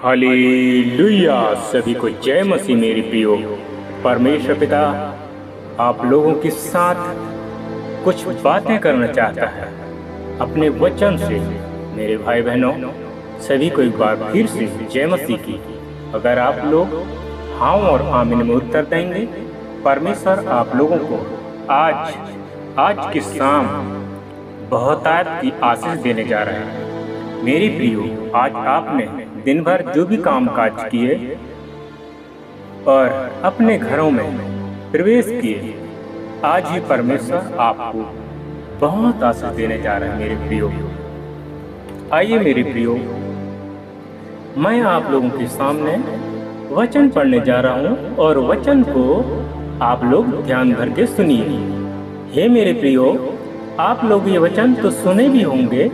Hallelujah. सभी को जय मसीह। मेरी प्रियो, परमेश्वर पिता आप लोगों के साथ कुछ बातें करना चाहता है अपने वचन से। मेरे भाई बहनों, सभी को एक बार फिर से जय मसीह की। अगर आप लोग हाँ और आमीन में उत्तर देंगे, परमेश्वर आप लोगों को आज की शाम बहुतायत की आशीष देने जा रहे हैं। मेरी प्रियो, आज आपने दिन भर जो भी काम काज किए और अपने घरों में प्रवेश किए, आज ही परमेश्वर आपको बहुत आशीष देने जा रहे हैं। मेरे प्रियो, आइए मेरे प्रियो, मैं आप लोगों के सामने वचन पढ़ने जा रहा हूँ और वचन को आप लोग ध्यान भर के सुनिए। हे मेरे प्रियो, आप लोग ये वचन तो सुने भी होंगे,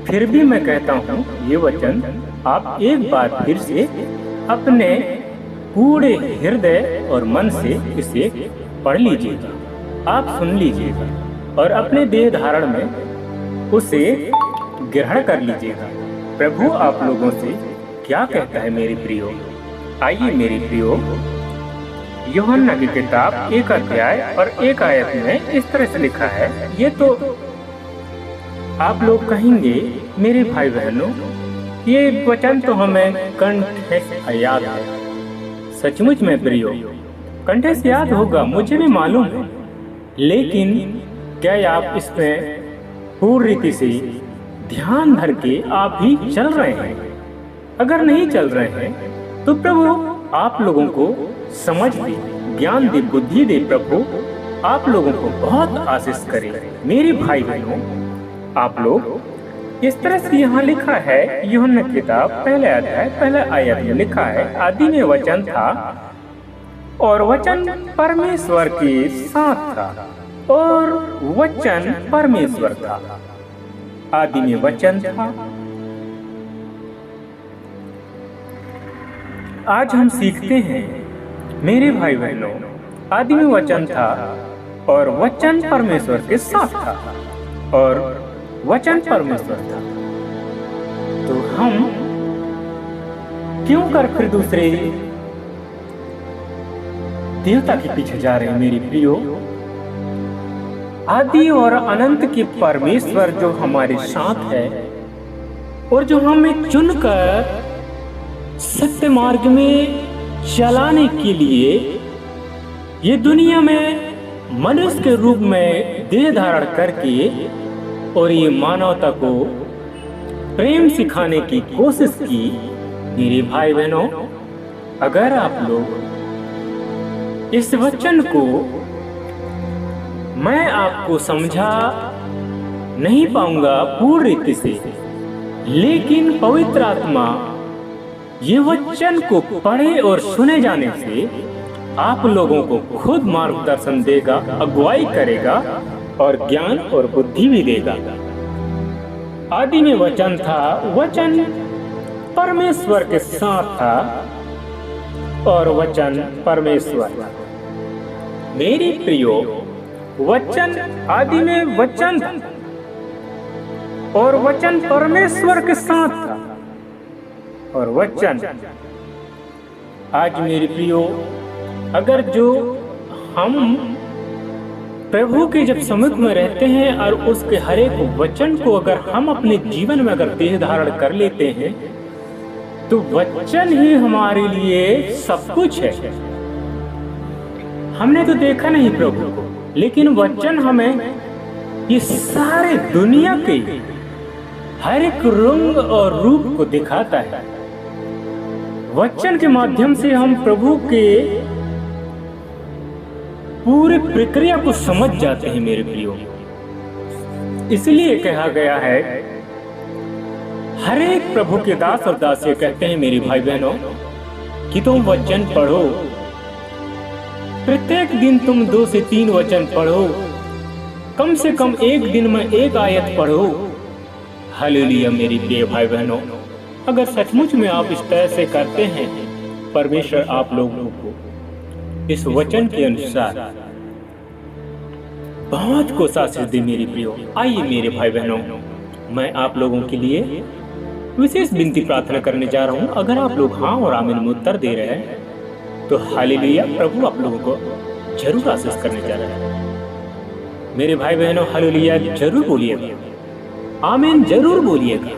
फिर भी मैं कहता हूँ ये वचन आप एक बार फिर से अपने पूरे हृदय और मन से इसे पढ़ लीजिएगा, आप सुन लीजिएगा और अपने देह धारण में उसे ग्रहण कर लीजिएगा। प्रभु आप लोगों से क्या कहता है मेरी प्रियो। आइए मेरी प्रियो, यूहन्ना की किताब 1 अध्याय और 1 आयत में इस तरह से लिखा है। ये तो आप लोग कहेंगे मेरे भाई बहनों, ये वचन तो हमें कंठ से याद है। सचमुच में प्रियो, कंठ से याद होगा, मुझे भी मालूम है, लेकिन क्या आप इसमें पूर्ण रीति से ध्यान धर के आप भी चल रहे हैं? अगर नहीं चल रहे हैं तो प्रभु आप लोगों को समझ दे, ज्ञान दे, बुद्धि दे। प्रभु आप लोगों को बहुत आशीष करे। मेरे भाई बहनों, आप लोग इस तरह से यहाँ लिखा है, यूहन्ना की किताब 1 अध्याय 1 आयत में लिखा है, आदि में वचन था और वचन परमेश्वर के साथ था और वचन परमेश्वर था। आदि में वचन था। आज हम सीखते हैं मेरे भाई बहनों, आदि में वचन था और वचन परमेश्वर के साथ था और वचन परमेश्वर था। तो हम क्यों कर फिर दूसरे देवता के पीछे जा रहे हैं? मेरी प्रियो, आदि और अनंत के परमेश्वर जो हमारे साथ है और जो हमें चुनकर सत्य मार्ग में चलाने के लिए ये दुनिया में मनुष्य के रूप में देह धारण करके और ये मानवता को प्रेम सिखाने की कोशिश की। मेरे भाई बहनों, अगर आप लोग इस वचन को मैं आपको समझा नहीं पाऊंगा पूर्ण रीति से, लेकिन पवित्र आत्मा ये वचन को पढ़े और सुने जाने से आप लोगों को खुद मार्गदर्शन देगा, अगुवाई करेगा और ज्ञान और बुद्धि भी देगा। आदि में वचन था, वचन परमेश्वर के साथ था और वचन परमेश्वर। मेरी प्रियो, वचन आदि में वचन था और वचन परमेश्वर के साथ था और वचन। आज मेरी प्रियो, अगर जो हम प्रभु के जब सम्मुख में रहते हैं और उसके हर एक वचन को अगर हम अपने जीवन में अगर देह धारण कर लेते हैं, तो वचन ही हमारे लिए सब कुछ है। हमने तो देखा नहीं प्रभु को, लेकिन वचन हमें ये सारे दुनिया के हर एक रंग और रूप को दिखाता है। वचन के माध्यम से हम प्रभु के पूरे प्रक्रिया को समझ जाते हैं मेरे प्रियो। इसलिए कहा गया है, हर एक प्रभु के दास और दासियां कहते हैं मेरे भाई बहनों कि तुम वचन पढ़ो, प्रत्येक दिन तुम 2 से 3 वचन पढ़ो, कम से कम एक दिन में 1 आयत पढ़ो। हालेलुया। मेरी प्रिय भाई बहनों, अगर सचमुच में आप इस तरह से करते हैं, परमेश्वर आप लोगों को इस वचन के अनुसार बहुत को आशीष दे। मेरी प्रियो, आइए मेरे भाई बहनों, मैं आप लोगों के लिए विशेष विनती प्रार्थना करने जा रहा हूँ। अगर आप लोग हाँ और आमीन में उत्तर दे रहे हैं तो हालेलुया, प्रभु आप लोगों को जरूर आशीष करने जा रहे हैं। मेरे भाई बहनों, हालेलुया जरूर बोलिएगा, आमीन जरूर बोलिएगा।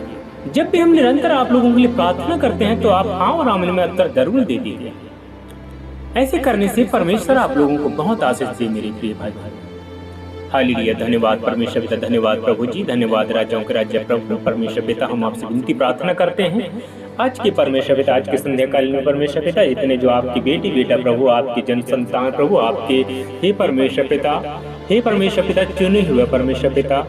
जब भी हम निरंतर आप लोगों के लिए प्रार्थना करते हैं तो आप हाँ और आमीन में उत्तर जरूर दे दीजिए। ऐसे करने से परमेश्वर आप लोगों को बहुत आशीष दे मेरे प्रिय भाई भाई। हालेलुया, धन्यवाद परमेश्वर पिता, धन्यवाद प्रभु जी, धन्यवाद राजाओं के राज्य प्रभु परमेश्वर पिता। हम आपसे विनती प्रार्थना करते हैं आज के परमेश्वर पिता, आज के संध्याकालीन में परमेश्वर पिता, इतने जो आपकी बेटी बेटा प्रभु, आपके जन संतान प्रभु, आपके हे परमेश्वर पिता, हे परमेश्वर पिता चुने हुए परमेश्वर पिता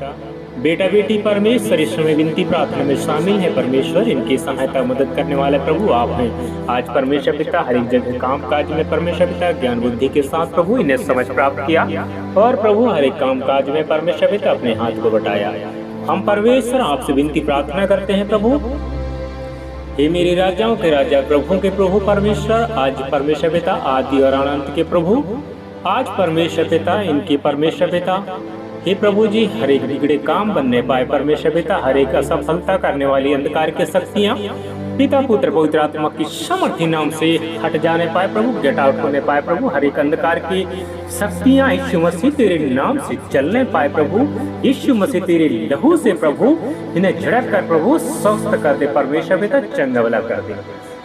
बेटा बेटी परमेश्वर इस समय विनती प्रार्थना में शामिल है परमेश्वर। इनकी सहायता मदद करने वाले प्रभु आप हैं। आज परमेश्वर पिता हर एक जगह काम काज में परमेश्वर पिता ज्ञान बुद्धि के साथ प्रभु इन्हें समझ प्राप्त किया और प्रभु हर एक काम काज में परमेश्वर पिता अपने हाथ को बढ़ाया। हम परमेश्वर आपसे विनती प्रार्थना करते हैं प्रभु, हे मेरे राजाओं के राजा प्रभु के प्रभु परमेश्वर, आज परमेश्वर पिता आदि और अनंत के प्रभु, आज परमेश्वर पिता इनके परमेश्वर पिता हे प्रभु जी हर एक बिगड़े काम बनने पाए परमेश्वर पिता, हर एक असफलता करने वाली अंधकार के शक्तियाँ पिता पुत्र पवित्र आत्मा की समर्थी नाम से हट जाने पाए प्रभु, गेट आउट होने पाए प्रभु। हर एक अंधकार की शक्तियाँ यीशु मसीह तेरे नाम से चलने पाए प्रभु, यीशु मसीह तेरे लहू से प्रभु इन्हें झड़क कर प्रभु स्वस्थ कर दे परमेश्वर पिता, चंगा भला कर दे।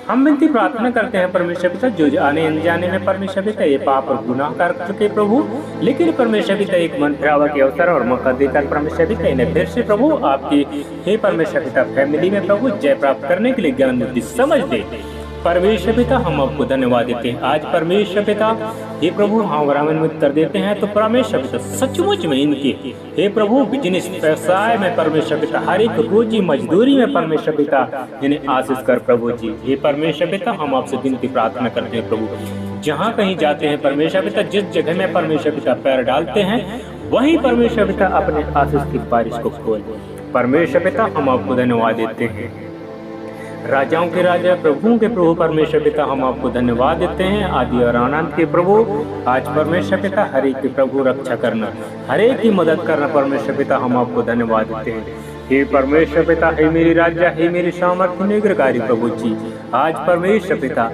हम विनती प्रार्थना करते हैं परमेश्वर पिता, जो आने अनजाने में परमेश्वर पिता ये पाप और गुनाह कर चुके प्रभु, लेकिन परमेश्वर पिता एक मन फिरावा के अवसर और मौका देकर परमेश्वर पिता इन्हें फिर से प्रभु आपकी हे परमेश्वर पिता फैमिली में प्रभु जय प्राप्त करने के लिए ज्ञान बुद्धि समझ दे परमेश्वर पिता। हम आपको धन्यवाद देते हैं आज परमेश्वर पिता, हे प्रभु हम आमीन में उत्तर देते हैं तो परमेश्वर पिता सचमुच में इनके हे प्रभु बिजनेस व्यवसाय में परमेश्वर पिता हर एक रोजी मजदूरी में परमेश्वर पिता इन्हें आशीष कर प्रभु जी। हे परमेश्वर पिता हम आपसे विनती प्रार्थना करते हैं प्रभु, जहाँ कहीं जाते हैं परमेश्वर पिता, जिस जगह में परमेश्वर पिता पैर डालते हैं वही परमेश्वर पिता अपने आशीष की बारिश को खोल परमेश्वर पिता। हम आपको धन्यवाद देते हैं राजाओं के राजा प्रभुओं के प्रभु परमेश्वर पिता, हम आपको धन्यवाद देते हैं आदि और आनंद के प्रभु। आज परमेश्वर पिता हर एक के प्रभु रक्षा करना, हर एक की मदद करना परमेश्वर पिता, हम आपको धन्यवाद देते हैं। हे परमेश्वर पिता, हे मेरी राजा, हे मेरी सामर्थ्य निग्रहकारी प्रभु जी, आज परमेश्वर पिता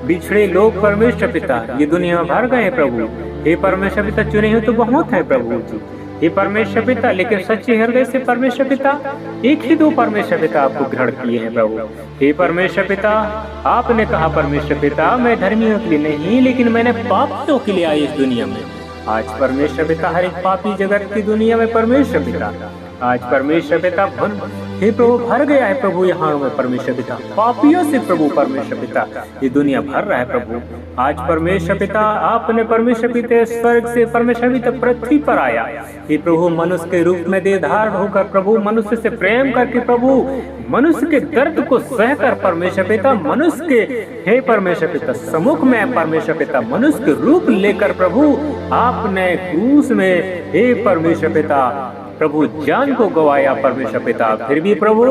बिछड़े लोग परमेश्वर पिता ये दुनिया में भर गए प्रभु। हे परमेश्वर पिता चुने हुए तो बहुत है प्रभु जी, हे परमेश्वर पिता, लेकिन सच्चे हृदय से परमेश्वर पिता एक ही दो परमेश्वर पिता आपको ग्रहण किए हैं प्रभु। हे परमेश्वर पिता आपने कहा परमेश्वर पिता मैं धर्मियों के लिए नहीं लेकिन मैंने पापियों के लिए आई इस दुनिया में। आज परमेश्वर पिता हर एक पापी जगत की दुनिया में परमेश्वर पिता आज परमेश्वर पिता हे प्रभु भर गया है प्रभु यहाँ में परमेश्वर पिता पापियों से प्रभु परमेश्वर पिता ये दुनिया भर रहा है प्रभु। आज परमेश्वर पिता आपने परमेश्वर पिता स्वर्ग से परमेश्वर पिता पृथ्वी पर आया हे प्रभु मनुष्य के रूप में देह धारण होकर प्रभु मनुष्य से प्रेम करके प्रभु मनुष्य के दर्द को सहकर परमेश्वर पिता मनुष्य के हे परमेश्वर पिता सम्मुख में परमेश्वर पिता मनुष्य के रूप लेकर प्रभु आपने क्रूस में हे परमेश्वर पिता प्रभु जान को गवाया परमेश्वर पिता। फिर भी प्रभु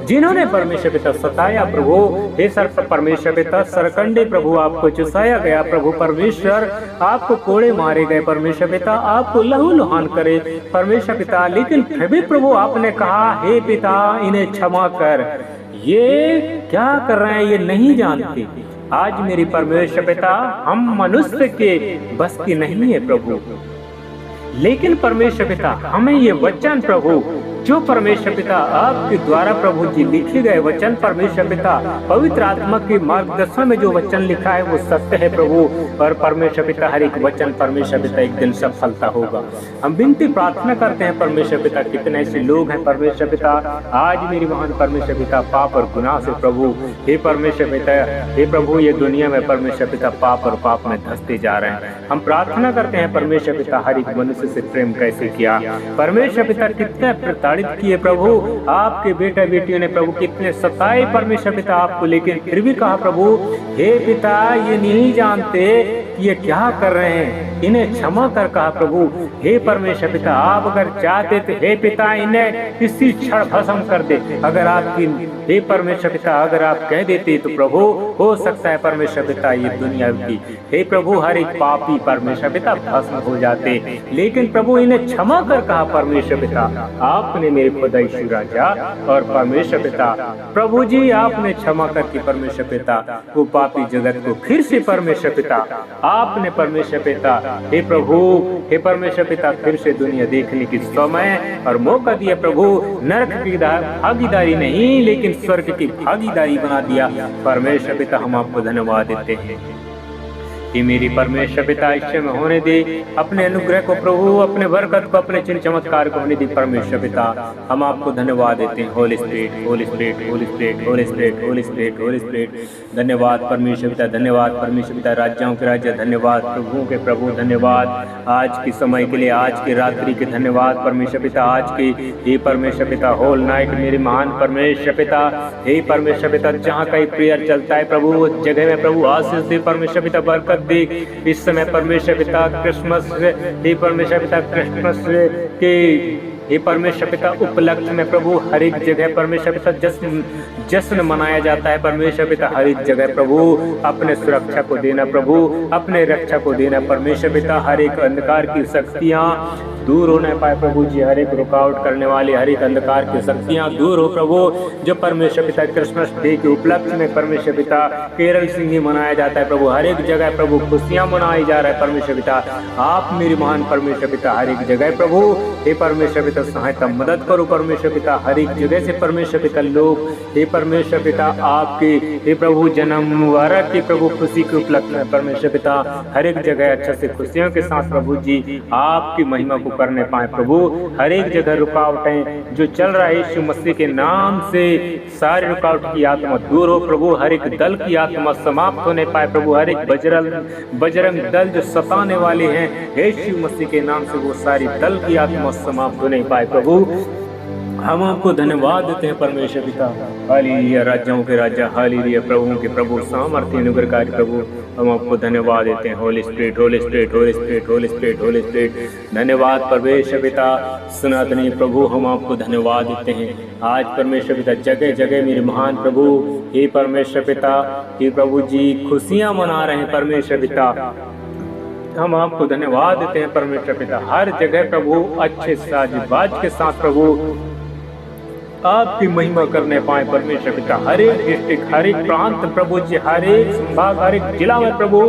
जिन्होंने परमेश्वर पिता सताया प्रभु हे सर परमेश्वर पिता सरकंडे प्रभु आपको चुसाया गया प्रभु परमेश्वर आपको कोड़े मारे गए परमेश्वर पिता आपको लहू लुहान करे परमेश्वर पिता, लेकिन फिर भी प्रभु आपने कहा हे पिता इन्हें क्षमा कर, ये क्या कर रहे हैं ये नहीं जानते। आज मेरी परमेश्वर पिता हम मनुष्य के बस की नहीं है प्रभु, लेकिन परमेश्वर पिता हमें ये वचन प्रभु जो परमेश्वर पिता आपके द्वारा प्रभु जी लिखे गए वचन परमेश्वर पिता पवित्र आत्मा के मार्गदर्शन में जो वचन लिखा है वो सत्य है प्रभु। और परमेश्वर पिता हर एक वचन परमेश्वर पिता एक दिन सफलता होगा। हम विनती प्रार्थना करते हैं परमेश्वर पिता कितने ऐसे लोग हैं परमेश्वर पिता आज मेरी महान परमेश्वर पिता पाप और गुनाह से प्रभु हे परमेश्वर पिता हे प्रभु ये दुनिया में परमेश्वर पिता पाप और पाप में धंसते जा रहे हैं। हम प्रार्थना करते हैं परमेश्वर पिता हर एक मनुष्य से प्रेम कैसे किया परमेश्वर पिता कितने प्रताड़ित किए प्रभु आपके बेटा बेटियों ने प्रभु कितने सताए परमेश्वर पिता आपको, लेकिन फिर भी कहा प्रभु हे पिता ये नहीं जानते कि ये क्या कर रहे हैं, इन्हें क्षमा कर कहा प्रभु। हे परमेश्वर पिता, आप अगर चाहते तो हे पिता इन्हें इसी क्षण भस्म कर दे। अगर आपकी हे परमेश्वर पिता अगर आप कह देते तो प्रभु हो सकता है परमेश्वर पिता ये दुनिया की हे प्रभु हर एक पापी परमेश्वर पिता भस्म हो जाते, लेकिन प्रभु इन्हें क्षमा कर कहा परमेश्वर पिता। आपने मेरे खुदा यीशु राजा और परमेश्वर पिता प्रभु जी आपने क्षमा करके परमेश्वर पिता वो पापी जगत को फिर से परमेश्वर पिता आपने परमेश्वर पिता हे प्रभु हे परमेश्वर पिता फिर से दुनिया देखने की समय और मौका दिया प्रभु। नरक की भागीदारी नहीं लेकिन स्वर्ग की भागीदारी बना दिया परमेश्वर पिता। हम आपको धन्यवाद देते हैं कि मेरी परमेश्वर पिता इच्छा में होने दे अपने अनुग्रह को प्रभु, अपने बरकत को, अपने चिन्ह चमत्कार को होने दे परमेश्वर पिता। हम आपको धन्यवाद देते हैं। Holi spirit Holi spirit Holi spirit Holi spirit Holi spirit Holi spirit. धन्यवाद परमेश्वर पिता, धन्यवाद परमेश्वर पिता, राज्यों के राज्य धन्यवाद, प्रभु के प्रभु धन्यवाद, आज के समय के लिए, आज की रात्रि के धन्यवाद परमेश्वर पिता, आज की हे परमेश्वर पिता होल नाइट मेरे महान परमेश्वर पिता हे परमेश्वर पिता जहाँ कहीं प्रेयर चलता है प्रभु उस जगह में प्रभु आशीष दे परमेश्वर पिता, बरकत दे। इस समय परमेश्वर पिता क्रिसमस हे परमेश्वर पिता क्रिसमस के हे परमेश्वर पिता उपलक्ष्य में प्रभु हर एक जगह परमेश्वर पिता जश्न मनाया जाता है परमेश्वर पिता। हर एक जगह प्रभु अपने सुरक्षा को देना प्रभु, अपने रक्षा को देना परमेश्वर पिता। हर एक अंधकार की शक्तियाँ दूर होने पाए प्रभु जी, हर एक रुकावट करने वाली हर एक अंधकार की शक्तियाँ दूर हो प्रभु। जो परमेश्वर पिता क्रिसमस डे के उपलक्ष्य में परमेश्वर पिता केरल सिंह मनाया जाता है प्रभु, हर एक जगह प्रभु खुशियाँ मनाई जा रहा है परमेश्वर पिता। आप मेरी महान परमेश्वर पिता हर एक जगह प्रभु हे परमेश्वर पिता सहायता मदद करो परमेश्वर पिता। हर एक जगह से परमेश्वर पिता लोग हे परमेश्वर पिता आपके हे प्रभु जन्म मुबारक के प्रभु खुशी के उपलक्ष्य में परमेश्वर पिता हर एक जगह अच्छा से खुशियों के साथ प्रभु जी आपकी महिमा को करने पाए प्रभु। हर एक जगह रुकावटें जो चल रहा है यीशु मसीह के नाम से सारी रुकावट की आत्मा दूर हो प्रभु। हर एक दल की आत्मा समाप्त होने पाए प्रभु। हर एक बजरंग दल जो सताने वाले हैं यीशु मसीह के नाम से वो सारी दल की आत्मा समाप्त होने पाए प्रभु। हम आपको धन्यवाद देते हैं परमेश्वर पिता। हालेलुया, राज्यों के राजा, हालेलुया, प्रभुओं के प्रभु, सामर्थ्य अनुग्रहकारी प्रभु, हम आपको धन्यवाद देते हैं। Holi spirit Holi spirit Holi spirit Holi spirit Holi spirit. धन्यवाद परमेश्वर पिता सनातनी प्रभु, हम आपको धन्यवाद देते हैं। आज परमेश्वर पिता जगह जगह मेरे महान प्रभु हे परमेश्वर पिता हे प्रभु जी खुशियाँ मना रहे हैं परमेश्वर पिता। हम आपको धन्यवाद देते हैं परमेश्वर पिता। हर जगह प्रभु अच्छे साज के साथ प्रभु आपकी महिमा करने पाए परमेश्वर पिता। हर एक डिस्ट्रिक्ट, हर एक प्रांत प्रभु जी, हर एक संभाग, हर एक जिला में प्रभु,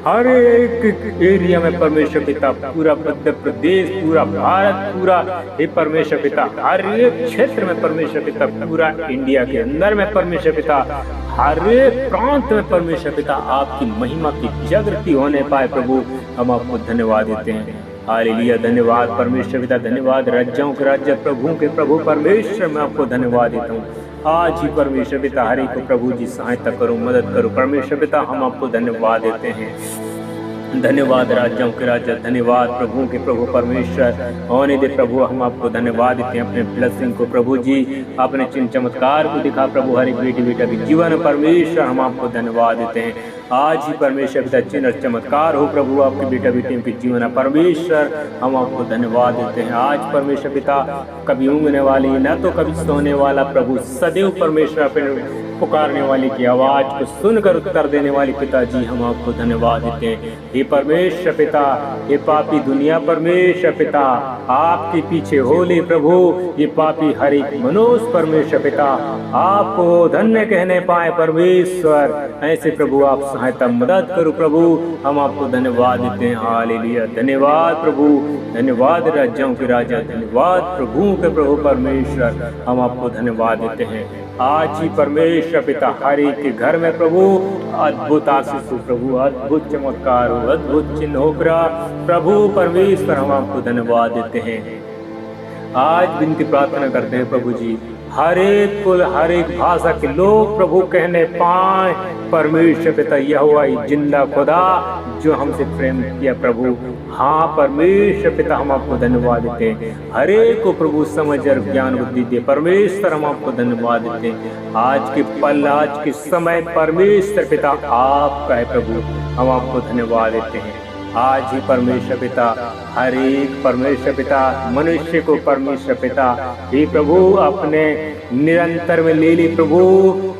हर एक एरिया में परमेश्वर पिता, पूरा मध्य प्रदेश, पूरा भारत, पूरा हे परमेश्वर पिता, हर एक क्षेत्र में परमेश्वर पिता, पूरा इंडिया के अंदर में परमेश्वर पिता, हर एक प्रांत में परमेश्वर पिता आपकी महिमा की जागृति होने पाए प्रभु। हम आपको धन्यवाद देते हैं। हालेलुया, धन्यवाद परमेश्वर पिता, धन्यवाद राज्यों के राज्य, प्रभु के प्रभु परमेश्वर, मैं आपको धन्यवाद देता हूँ। आज ही परमेश्वर पिता हरि को प्रभु जी सहायता करो, मदद करो परमेश्वर पिता। हम आपको धन्यवाद देते हैं। धन्यवाद राज्यों के राजा, धन्यवाद प्रभु के प्रभु परमेश्वर होने दे प्रभु। हम आपको धन्यवाद देते हैं अपने ब्लेसिंग को प्रभु जी, अपने चिन्ह चमत्कार को दिखा प्रभु हर एक बेटी बेटा के जीवन परमेश्वर। हम आपको धन्यवाद देते हैं। आज ही परमेश्वर पिता चिन्ह चमत्कार हो प्रभु आपके बेटा बेटियों के जीवन परमेश्वर। हम आपको धन्यवाद देते हैं। आज परमेश्वर पिता कभी ऊँघने वाली न तो कभी सोने वाला प्रभु सदैव परमेश्वर अपने पुकारने वाले की आवाज को सुनकर उत्तर देने वाले पिताजी, हम आपको धन्यवाद देते हैं। हे परमेश्वर पिता, ये पापी दुनिया परमेश्वर पिता आपके पीछे होले प्रभु, ये पापी हर एक मनुष्य परमेश्वर पिता आपको धन्य कहने पाए परमेश्वर। ऐसे प्रभु आप सहायता मदद करो प्रभु। हम आपको धन्यवाद देते हैं। हालेलुया, धन्यवाद प्रभु, धन्यवाद राज्यों के राजा, धन्यवाद प्रभु के प्रभु परमेश्वर। हम आपको धन्यवाद देते हैं। आज ही परमेश्वर पिता हर एक के घर में प्रभु अद्भुत आशीष हो प्रभु, अद्भुत चमत्कार हो, अद्भुत चिन्ह हो प्रभु परमेश्वर। हम आपको धन्यवाद देते हैं। आज विनती प्रार्थना करते हैं प्रभु जी, हर एक कुल हर एक भाषा के लोग प्रभु कहने पाए, परमेश्वर पिता यहोवा जिंदा खुदा जो हमसे प्रेम किया प्रभु। हाँ परमेश्वर पिता, हम आपको धन्यवाद देते हैं। हर एक को प्रभु समझ और ज्ञान बुद्धि दे परमेश्वर, हम आपको धन्यवाद देते हैं। आज के पल, आज के समय परमेश्वर पिता आपका है प्रभु, हम आपको धन्यवाद देते हैं। आज ही परमेश्वर पिता हर एक परमेश्वर पिता मनुष्य को परमेश्वर पिता हे प्रभु अपने निरंतर में ले ली प्रभु।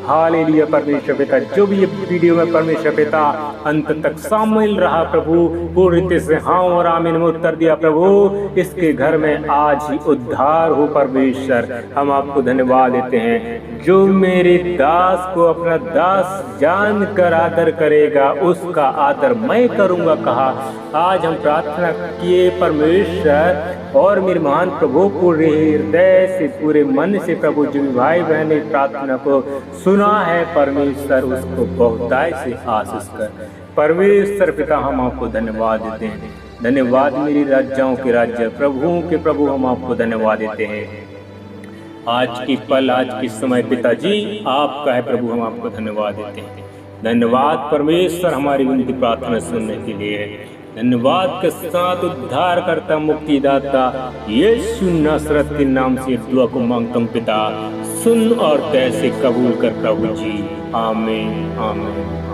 हालेलुया परमेश्वर पिता, जो भी ये वीडियो में परमेश्वर पिता अंत तक शामिल रहा प्रभु, पूरी रीति से हाँ और आमीन में उत्तर दिया प्रभु, इसके घर में आज ही उद्धार हो परमेश्वर। हम आपको धन्यवाद देते हैं। जो मेरे दास को अपना दास जानकर आदर करेगा, उसका आदर मैं करूंगा कहा। आज हम प्रार्थना किए परमेश्वर, और मेरे महान प्रभु पूरे हृदय से पूरे मन से प्रभु जो भाई बहन ने प्रार्थना को सुना है परमेश्वर, उसको बहुतायत से आशीष कर परमेश्वर पिता। हम आपको धन्यवाद देते हैं। धन्यवाद मेरी राज्यों के राज्य प्रभुओं के प्रभु, हम आपको धन्यवाद देते हैं। आज की पल, आज की समय पिताजी आपका है प्रभु, हम आपको धन्यवाद देते हैं। धन्यवाद परमेश्वर हमारी विनती प्रार्थना सुनने के लिए। धन्यवाद के साथ उद्धार करता मुक्तिदाता यीशु नासरत के नाम से दुआ को मांगता हूं पिता, सुन और तय से कबूल कर प्रभु जी। आमीन आमीन।